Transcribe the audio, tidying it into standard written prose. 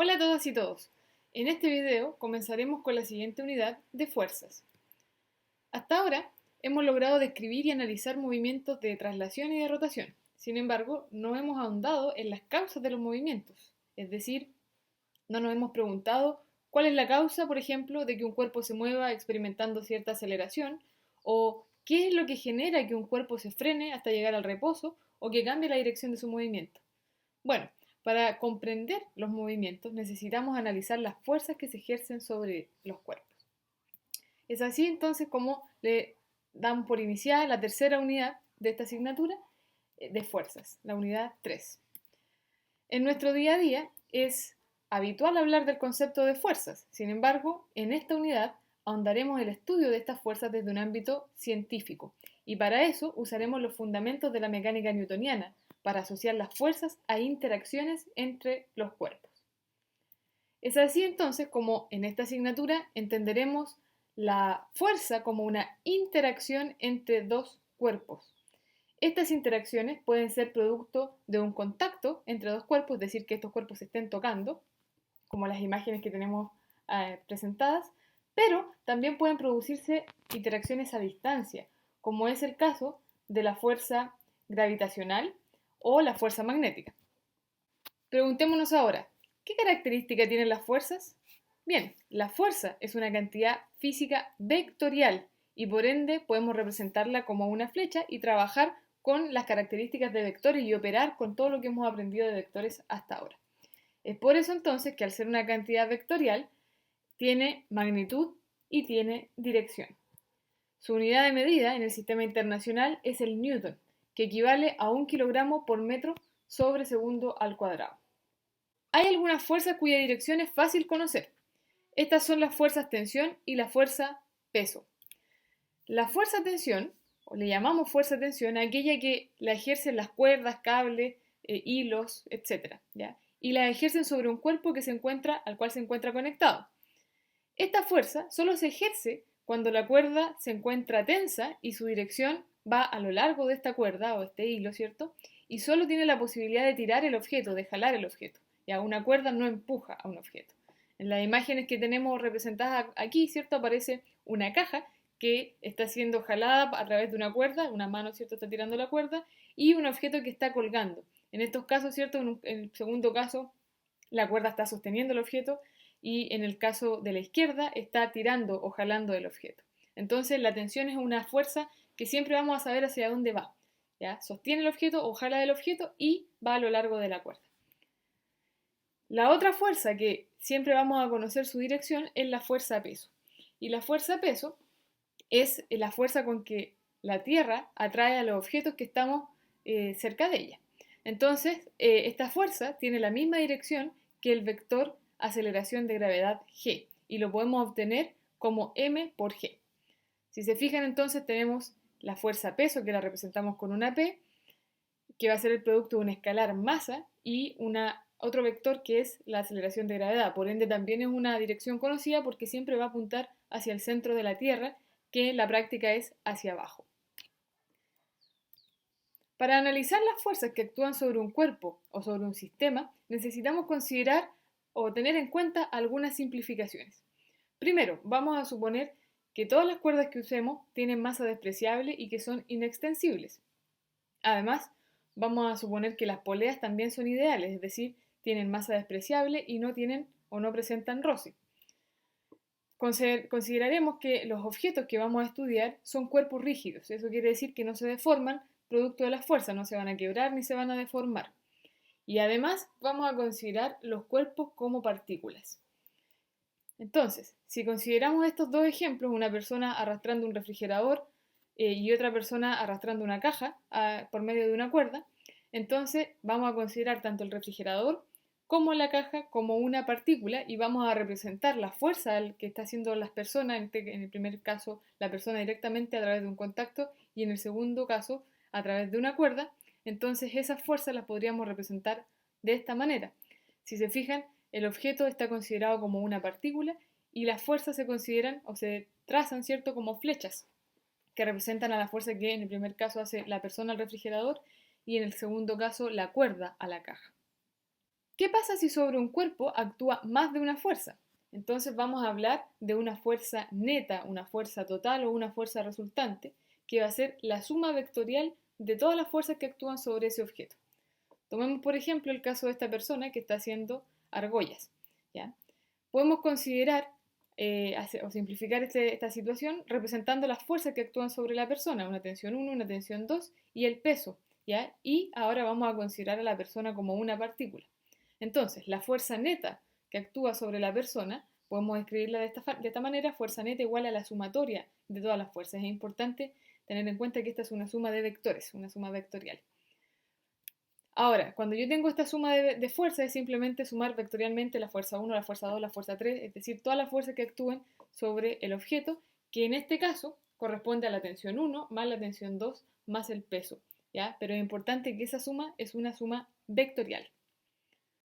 Hola a todas y todos. En este video comenzaremos con la siguiente unidad de fuerzas. Hasta ahora hemos logrado describir y analizar movimientos de traslación y de rotación. Sin embargo, no hemos ahondado en las causas de los movimientos. Es decir, no nos hemos preguntado cuál es la causa, por ejemplo, de que un cuerpo se mueva experimentando cierta aceleración, o qué es lo que genera que un cuerpo se frene hasta llegar al reposo o que cambie la dirección de su movimiento. Bueno, para comprender los movimientos necesitamos analizar las fuerzas que se ejercen sobre los cuerpos. Es así entonces como le damos por iniciada la tercera unidad de esta asignatura de fuerzas, la unidad 3. En nuestro día a día es habitual hablar del concepto de fuerzas. Sin embargo, en esta unidad ahondaremos el estudio de estas fuerzas desde un ámbito científico y para eso usaremos los fundamentos de la mecánica newtoniana para asociar las fuerzas a interacciones entre los cuerpos. Es así entonces como en esta asignatura entenderemos la fuerza como una interacción entre dos cuerpos. Estas interacciones pueden ser producto de un contacto entre dos cuerpos, es decir, que estos cuerpos se estén tocando, como las imágenes que tenemos presentadas, pero también pueden producirse interacciones a distancia, como es el caso de la fuerza gravitacional o la fuerza magnética. Preguntémonos ahora, ¿qué característica tienen las fuerzas? Bien, la fuerza es una cantidad física vectorial y por ende podemos representarla como una flecha y trabajar con las características de vectores y operar con todo lo que hemos aprendido de vectores hasta ahora. Es por eso entonces que al ser una cantidad vectorial tiene magnitud y tiene dirección. Su unidad de medida en el sistema internacional es el newton, que equivale a 1 kilogramo por metro sobre segundo al cuadrado. Hay algunas fuerzas cuya dirección es fácil conocer. Estas son las fuerzas tensión y la fuerza peso. La fuerza tensión, o le llamamos fuerza tensión, a aquella que la ejercen las cuerdas, cables, hilos, etc. ¿ya? Y la ejercen sobre un cuerpo al cual se encuentra conectado. Esta fuerza solo se ejerce cuando la cuerda se encuentra tensa y su dirección va a lo largo de esta cuerda o este hilo, ¿cierto? Y solo tiene la posibilidad de tirar el objeto, de jalar el objeto. Ya una cuerda no empuja a un objeto. En las imágenes que tenemos representadas aquí, ¿cierto? Aparece una caja que está siendo jalada a través de una cuerda, una mano, ¿cierto? Está tirando la cuerda, y un objeto que está colgando. En estos casos, ¿cierto? En el segundo caso, la cuerda está sosteniendo el objeto y en el caso de la izquierda está tirando o jalando el objeto. Entonces la tensión es una fuerza que siempre vamos a saber hacia dónde va. ¿Ya? Sostiene el objeto o jala del objeto y va a lo largo de la cuerda. La otra fuerza que siempre vamos a conocer su dirección es la fuerza peso. Y la fuerza peso es la fuerza con que la Tierra atrae a los objetos que estamos cerca de ella. Entonces, esta fuerza tiene la misma dirección que el vector aceleración de gravedad g y lo podemos obtener como m por g. Si se fijan entonces tenemos la fuerza peso que la representamos con una p que va a ser el producto de una escalar masa y otro vector que es la aceleración de gravedad. Por ende también es una dirección conocida porque siempre va a apuntar hacia el centro de la Tierra, que en la práctica es hacia abajo. Para analizar las fuerzas que actúan sobre un cuerpo o sobre un sistema, necesitamos considerar o tener en cuenta algunas simplificaciones. Primero, vamos a suponer que todas las cuerdas que usemos tienen masa despreciable y que son inextensibles. Además, vamos a suponer que las poleas también son ideales, es decir, tienen masa despreciable y no tienen o no presentan roce. Consideraremos que los objetos que vamos a estudiar son cuerpos rígidos. Eso quiere decir que no se deforman producto de las fuerzas, no se van a quebrar ni se van a deformar. Y además vamos a considerar los cuerpos como partículas. Entonces, si consideramos estos dos ejemplos, una persona arrastrando un refrigerador y otra persona arrastrando una caja por medio de una cuerda, entonces vamos a considerar tanto el refrigerador como la caja como una partícula y vamos a representar la fuerza que está haciendo las personas, en el primer caso la persona directamente a través de un contacto y en el segundo caso a través de una cuerda. Entonces esas fuerzas las podríamos representar de esta manera. Si se fijan, el objeto está considerado como una partícula y las fuerzas se consideran o se trazan, ¿cierto?, como flechas que representan a la fuerza que en el primer caso hace la persona al refrigerador y en el segundo caso la cuerda a la caja. ¿Qué pasa si sobre un cuerpo actúa más de una fuerza? Entonces vamos a hablar de una fuerza neta, una fuerza total o una fuerza resultante, que va a ser la suma vectorial de todas las fuerzas que actúan sobre ese objeto. Tomemos por ejemplo el caso de esta persona que está haciendo argollas. ¿Ya? Podemos considerar o simplificar esta situación representando las fuerzas que actúan sobre la persona, una tensión 1, una tensión 2 y el peso. ¿Ya? Y ahora vamos a considerar a la persona como una partícula. Entonces, la fuerza neta que actúa sobre la persona, podemos escribirla de esta manera: fuerza neta igual a la sumatoria de todas las fuerzas. Es importante tener en cuenta que esta es una suma de vectores, una suma vectorial. Ahora, cuando yo tengo esta suma de fuerzas, es simplemente sumar vectorialmente la fuerza 1, la fuerza 2, la fuerza 3, es decir, todas las fuerzas que actúen sobre el objeto, que en este caso corresponde a la tensión 1 más la tensión 2 más el peso, ¿ya? Pero es importante que esa suma es una suma vectorial.